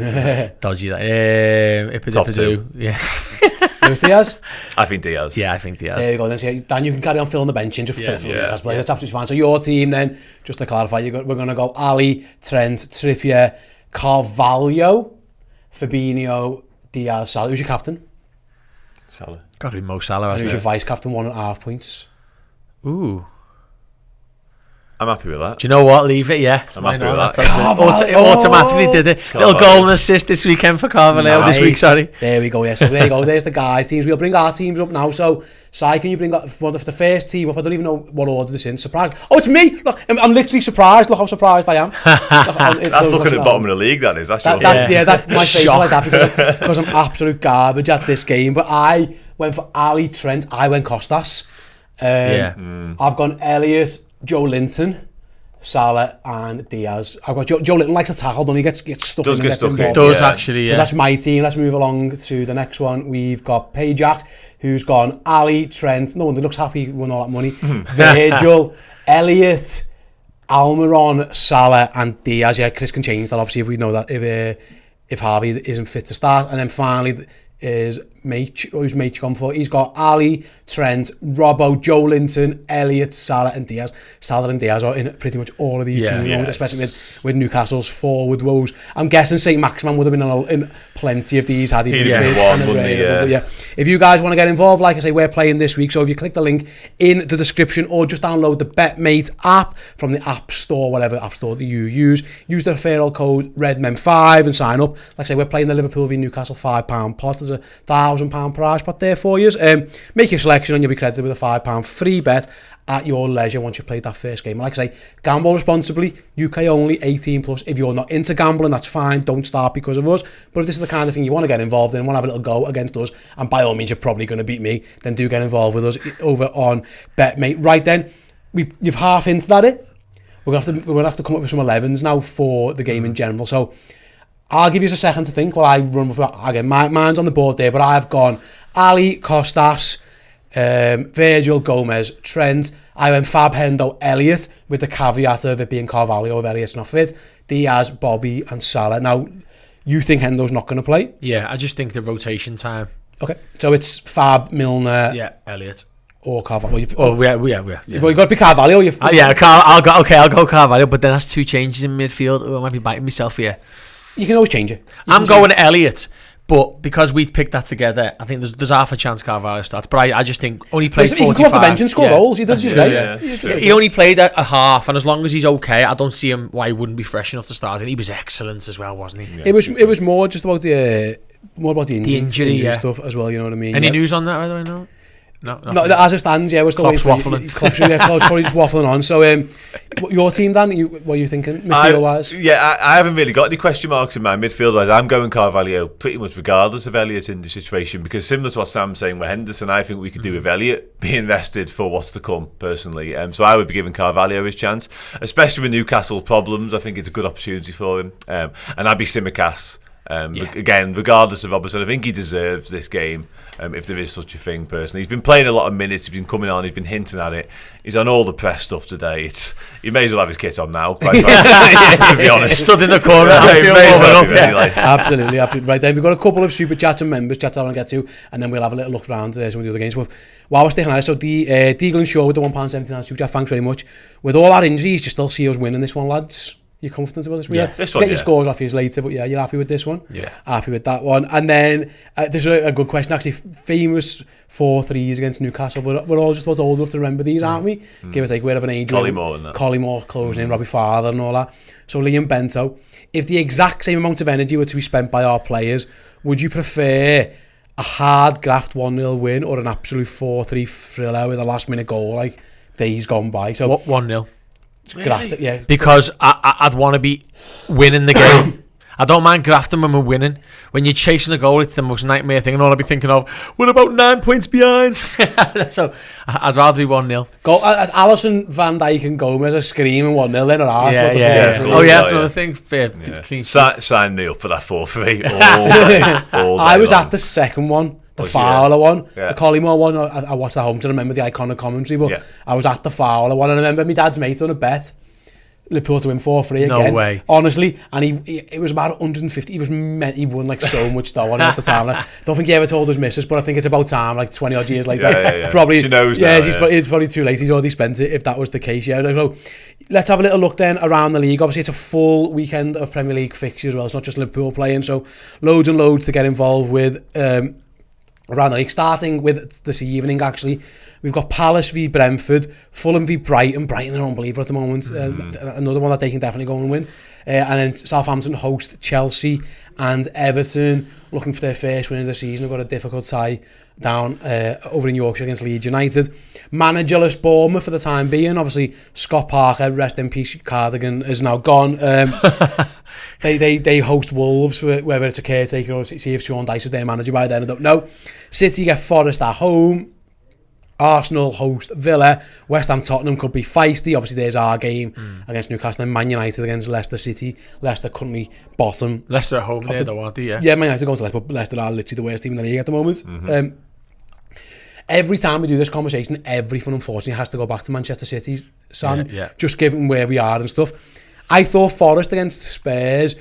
Dodgy that. Top two. Yeah. Who's Diaz? I think Diaz. Yeah, I think Diaz. There you go. Then Dan, you can carry on filling the bench in. Just fill the Newcastle players. That's absolutely fine. So your team then, just to clarify, we're going to go Ali, Trent, Trippier, Carvalho, Fabinho, Diaz, Salah. Who's your captain? Salah. Got to be Mo Salah. Who's your vice captain? 1.5 points. Ooh. I'm happy with that. Do you know what? Leave it, yeah. I'm happy with that. It automatically did it. Little goal and assist this weekend for Carvalho. This week, sorry. There we go, yeah. So there you go. There's the guys' teams. We'll bring our teams up now. So, Si, can you bring one of the first team up? I don't even know what order this in. Surprised. Oh, it's me! Look, I'm literally surprised. Look how surprised I am. That's looking at the bottom of the league, that is. That's your my face is like that because I'm absolute garbage at this game. But I went for Ali, Trent. I went Costas. I've gone Elliott, Joe Linton, Salah and Diaz. I've got Joe Linton likes to tackle, don't he? Gets stuck in and gets involved. Does actually, So that's my team. Let's move along to the next one. We've got Jack, who's gone Ali, Trent. No wonder looks happy, won all that money. Virgil, Elliott, Almiron, Salah and Diaz. Yeah, Chris can change that obviously if we know that. if Harvey isn't fit to start. And then finally is who's Mate gone for? He's got Ali, Trent, Robbo, Joe Linton, Elliott, Salah and Diaz. Salah and Diaz are in pretty much all of these teams, especially with Newcastle's forward woes. I'm guessing St. Maximan would have been in plenty of these had he been fit and available. Yeah. If you guys want to get involved, like I say, we're playing this week, so if you click the link in the description or just download the Betmate app from the App Store, whatever App Store that you use the referral code REDMEN5 and sign up. Like I say, we're playing the Liverpool v Newcastle £5 pot. There's a £1,000 prize pot there for you. Make your selection and you'll be credited with a £5 free bet at your leisure once you've played that first game. Like I say, gamble responsibly, UK only, 18 plus. If you're not into gambling, that's fine, don't start because of us. But if this is the kind of thing you want to get involved in, want to have a little go against us, and by all means you're probably going to beat me, then do get involved with us over on Betmate. Right then, you've half hinted at it. We're gonna have to come up with some 11s now for the game in general. So I'll give you a second to think while I run with again. Mine's on the board there, but I've gone Ali, Costas, Virgil, Gomez, Trent. I went Fab, Hendo, Elliott with the caveat of it being Carvalho if Elliott's not fit. Diaz, Bobby and Salah. Now, you think Hendo's not going to play? Yeah, I just think the rotation time. Okay, so it's Fab, Milner, Elliott. Or Carvalho. Yeah. Well, you've got to be Carvalho. I'll go Carvalho, but then that's two changes in midfield. I might be biting myself here. You can always change it. I'm going Elliott, but because we've picked that together, I think there's half a chance Carvalho starts. But I just think only played 45. He can come off the bench and score goals. He does just He only played a half, and as long as he's okay, I don't see him why he wouldn't be fresh enough to start. And he was excellent as well, wasn't he? Yeah, it was more just about the injury stuff as well. You know what I mean? Any news on that? By the way, no. No, as it stands, we're still Klopp's waffling. Klopp's probably just waffling on. So, your team, Dan, what are you thinking, midfield-wise? I haven't really got any question marks in my midfield-wise. I'm going Carvalho pretty much regardless of Elliott in the situation, because similar to what Sam's saying with Henderson, I think we could do with Elliott being rested for what's to come, personally. So I would be giving Carvalho his chance, especially with Newcastle's problems. I think it's a good opportunity for him. And I'd be Tsimikas. Again, regardless of Robertson, I think he deserves this game, if there is such a thing personally. He's been playing a lot of minutes, he's been coming on, he's been hinting at it, he's on all the press stuff today. He may as well have his kit on now, quite frankly, to be honest. Stood in the corner. Absolutely. Right then, we've got a couple of super chats and members chats I want to get to, and then we'll have a little look around some of the other games. But while we're sticking on it, so Deagle and Shaw with the £1.79 super chat, thanks very much. With all our injuries, do you still see us winning this one, lads? You're confident about this one? This one, Get your scores off you later, but you're happy with this one? Yeah. Happy with that one. And then, this is a good question, actually. Famous 4-3s against Newcastle. We're all just about old enough to remember these, aren't we? Give or take, we're of an age. Collymore closing in, Robbie Fowler and all that. So Liam Bento, if the exact same amount of energy were to be spent by our players, would you prefer a hard graft 1-0 win or an absolute 4-3 thriller with a last minute goal like days gone by? So 1-0. Really? Because I'd want to be winning the game. I don't mind grafting when we're winning. When you're chasing a goal, it's the most nightmare thing, and all I'd be thinking of, we're about 9 points behind. So I'd rather be 1-0. Alisson, Van Dijk and Gomez are screaming 1-0 in our arse. That's another thing. Clean sign me up for that 4-3 all day I was long. at the second one. The Fowler one, the Collymore one. I watched that home to remember the iconic commentary, but I was at the Fowler one, and I remember my dad's mate on a bet Liverpool to win 4-3 again. No way. Honestly, and it was about 150. He won like so much dough on it at the time. I don't think he ever told his missus, but I think it's about time, like 20 odd years later. Probably she knows. Now, it's probably too late. He's already spent it. If that was the case, So let's have a little look then around the league. Obviously, it's a full weekend of Premier League fixtures as well. It's not just Liverpool playing, so loads and loads to get involved with. Around the league, starting with this evening, actually, we've got Palace v Brentford, Fulham v Brighton. Brighton are unbelievable at the moment. Another one that they can definitely go and win. And then Southampton host Chelsea and Everton, looking for their first win of the season. They've got a difficult tie down over in Yorkshire against Leeds United. Managerless Bournemouth for the time being. Obviously, Scott Parker, rest in peace, Cardigan, is now gone. They host Wolves, whether it's a caretaker or see if Sean Dyche is their manager by then, I don't know. City get Forest at home. Arsenal host Villa. West Ham Tottenham could be feisty. Obviously there's our game against Newcastle, and Man United against Leicester City. Leicester currently bottom. Leicester at home there though, aren't they? Yeah, Man United going to Leicester, but Leicester are literally the worst team in the league at the moment. Every time we do this conversation, everything unfortunately has to go back to Manchester City, Sam, just given where we are and stuff. I thought Forest against Spurs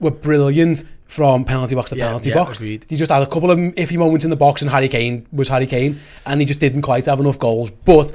were brilliant from penalty box to penalty box. Agreed. He just had a couple of iffy moments in the box, and Harry Kane was Harry Kane, and he just didn't quite have enough goals. But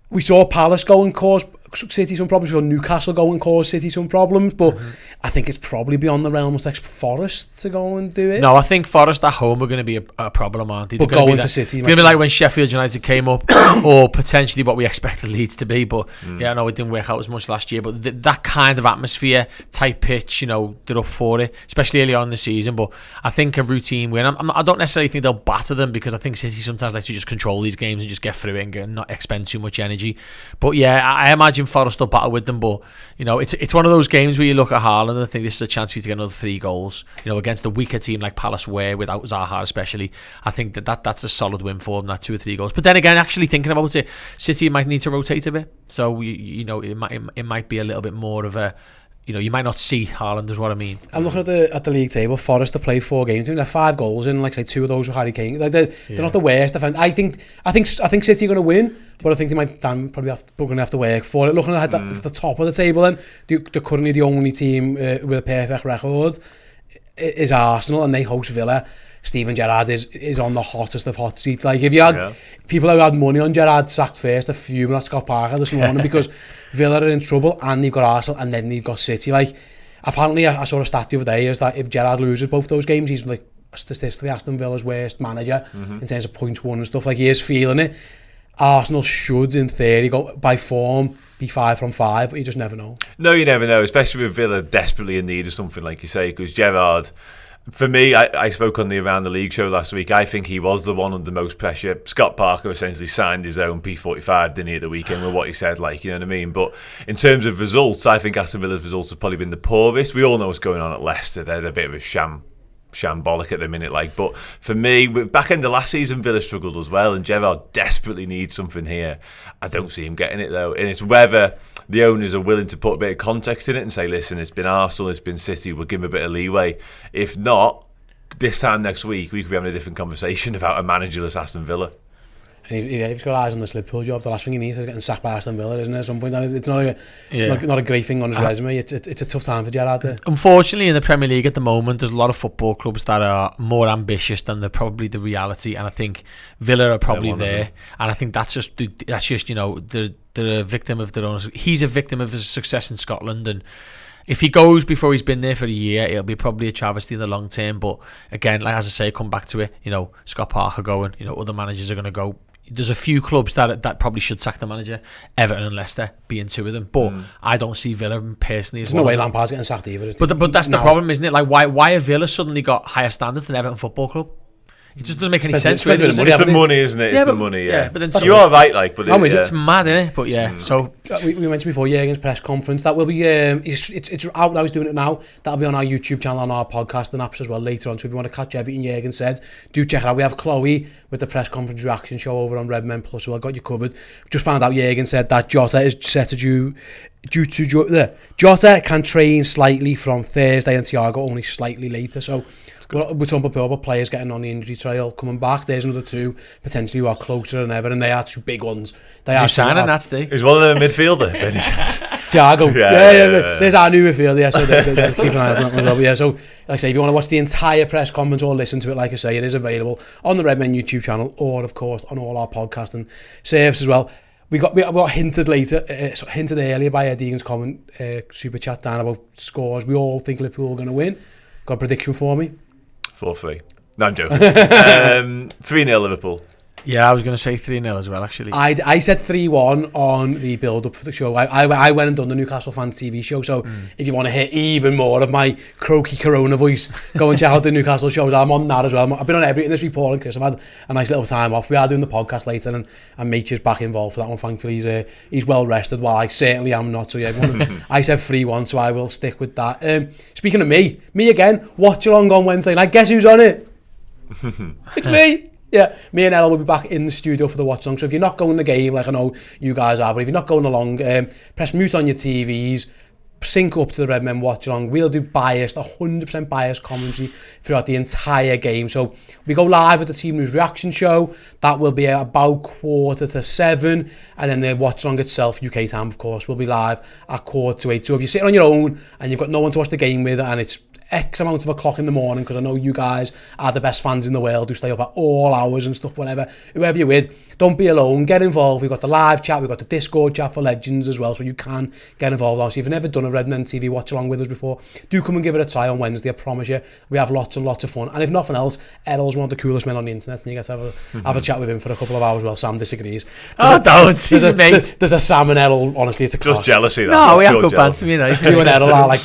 we saw Palace go and cause City some problems. We saw Newcastle go and cause City some problems. But I think it's probably beyond the realms to expect Forest to go and do it. No, I think Forest at home are going to be a problem, aren't they? But going to City, it's going to be like when Sheffield United came up, or potentially what we expected Leeds to be. But yeah, I know it didn't work out as much last year. But that kind of atmosphere, tight pitch, they're up for it, especially early on in the season. But I think a routine win. I don't necessarily think they'll batter them, because I think City sometimes like to just control these games and just get through it and not expend too much energy. But yeah, I imagine Forest will battle with them. But it's one of those games where you look at Haaland and I think this is a chance for you to get another 3 goals. Against a weaker team like Palace were, without Zaha especially. I think that's a solid win for them, that 2 or 3 goals. But then again, actually thinking about it, City might need to rotate a bit. So it might be a little bit more of a, you might not see Haaland, is what I mean. I'm looking at the league table. Forest to play 4 games. They're 5 goals in, like say 2 of those were Harry Kane. They're not the worst defense. I think City are going to win, but I think they might probably going to have to work for it. Looking at the top of the table, then they're currently the only team with a perfect record is Arsenal, and they host Villa. Steven Gerrard is on the hottest of hot seats. Like, if you had people who had money on Gerrard sacked first, are fuming at Scott Parker this morning because Villa are in trouble, and they've got Arsenal, and then they've got City. Like, apparently I saw a stat the other day is that if Gerrard loses both those games, he's like statistically Aston Villa's worst manager in terms of points won and stuff. Like, he is feeling it. Arsenal should, in theory, go by form, be 5 from 5, but you just never know. No, you never know, especially with Villa desperately in need of something, like you say, because Gerrard, for me, I spoke on the Around the League show last week. I think he was the one under most pressure. Scott Parker essentially signed his own P45, didn't he, at the weekend with what he said, like, you know what I mean? But in terms of results, I think Aston Villa's results have probably been the poorest. We all know what's going on at Leicester. They're a bit of a shambolic at the minute, like. But for me, back end of last season, Villa struggled as well, and Gerrard desperately needs something here. I don't see him getting it, though. And it's whether the owners are willing to put a bit of context in it and say, listen, it's been Arsenal, it's been City, we'll give him a bit of leeway. If not, this time next week, we could be having a different conversation about a managerless Aston Villa. And if he's got eyes on this Liverpool job, the last thing he needs is getting sacked by Aston Villa, isn't it? At some point, it's not a great thing on his resume. It's a tough time for Gerrard there. Unfortunately, in the Premier League at the moment, there's a lot of football clubs that are more ambitious than probably the reality, and I think Villa are probably there. And I think that's just they're a victim of their own. He's a victim of his success in Scotland, and if he goes before he's been there for a year, it'll be probably a travesty in the long term. But again, like as I say, come back to it. Scott Parker going. Other managers are going to go. There's a few clubs that probably should sack the manager. Everton and Leicester being 2 of them. But I don't see Villa personally as There's no way Lampard's getting sacked either. But that's the problem, isn't it? Like, why have Villa suddenly got higher standards than Everton Football Club? It just doesn't make any sense. It's the money, isn't it? It's the money, yeah. But then you are right, like, but it's mad, isn't it? But yeah, so we mentioned before Jurgen's press conference. That will be it's out now. He's doing it now. That'll be on our YouTube channel, on our podcast and apps as well later on. So if you want to catch everything Jurgen said, do check it out. We have Chloe with the press conference reaction show over on Redmen Plus. So I got you covered. Just found out Jurgen said that Jota is set to Jota can train slightly from Thursday and Thiago only slightly later. So we're talking about players getting on the injury trail, coming back. There's another 2 potentially who are closer than ever, and they are 2 big ones. They are signing that, Steve. Is one of them a midfielder? Thiago. Yeah. There's our new midfielder. Yeah, so they're keeping an eye on that as well. But yeah, so like I say, if you want to watch the entire press conference or listen to it, like I say, it is available on the Redmen YouTube channel, or of course on all our podcasting services as well. We got hinted earlier by Ed Egan's comment, super chat down about scores. We all think Liverpool are going to win. Got a prediction for me? 4-3. No, I'm joking. 3-0 Liverpool. Yeah, I was going to say 3-0 as well, actually. I said 3-1 on the build-up for the show. I went and done the Newcastle Fan TV show, so if you want to hear even more of my croaky Corona voice, go and check out the Newcastle shows. I'm on that as well. I've been on everything this week, Paul and Chris. I've had a nice little time off. We are doing the podcast later, and Mitch is back involved for that one. Thankfully, he's well rested, while I certainly am not. So yeah, I said 3-1, so I will stick with that. Speaking of me again, watch along on Wednesday night. Guess who's on it? It's me. Yeah, me and Ella will be back in the studio for the watch along. So if you're not going to the game, like I know you guys are, but if you're not going along, press mute on your TVs, sync up to the Redmen watch along. We'll do 100% biased commentary throughout the entire game. So we go live with the Team News reaction show. That will be about 6:45, and then the watch along itself, UK time of course, will be live at 7:45. So if you're sitting on your own and you've got no one to watch the game with, and it's X amount of o'clock in the morning, because I know you guys are the best fans in the world who stay up at all hours and stuff, whatever, whoever you're with, don't be alone, get involved. We've got the live chat, we've got the Discord chat for Legends as well, so you can get involved. Also, if you've never done a Redmen TV watch along with us before, do come and give it a try on Wednesday. I promise you, we have lots and lots of fun. And if nothing else, Errol's one of the coolest men on the internet, and you get to have a chat with him for a couple of hours. Well, Sam disagrees. There's a Sam and Errol, honestly, it's a clash. Just jealousy. No, we have good banter, you know. You and Errol are like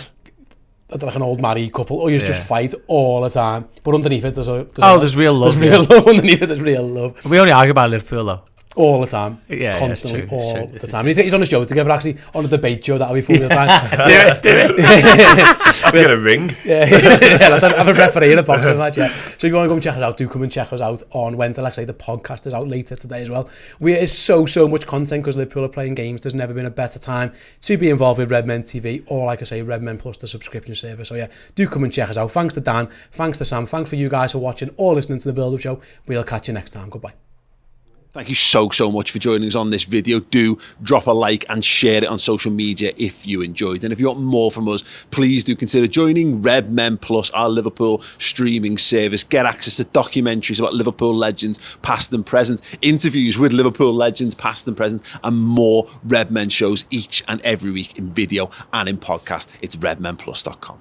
an old married couple, or you just fight all the time. But underneath it, there's real love. There's real love underneath it. There's real love. We only argue about Liverpool though. All the time. Yeah, constantly, true, all the time. He's on a show together, actually, on a debate show. That'll be fun all the time. do it. I've got a ring. Yeah, have a referee in a boxing match, yeah. So if you want to go and check us out, do come and check us out on Wednesday. Like I say, the podcast is out later today as well. There's so much content because Liverpool are playing games. There's never been a better time to be involved with Redmen TV, or like I say, Redmen Plus, the subscription service. So yeah, do come and check us out. Thanks to Dan, thanks to Sam, thanks for you guys for watching or listening to the Build Up Show. We'll catch you next time. Goodbye. Thank you so much for joining us on this video. Do drop a like and share it on social media if you enjoyed. And if you want more from us, please do consider joining Redmen Plus, our Liverpool streaming service. Get access to documentaries about Liverpool legends, past and present, interviews with Liverpool legends, past and present, and more Redmen shows each and every week in video and in podcast. It's redmenplus.com.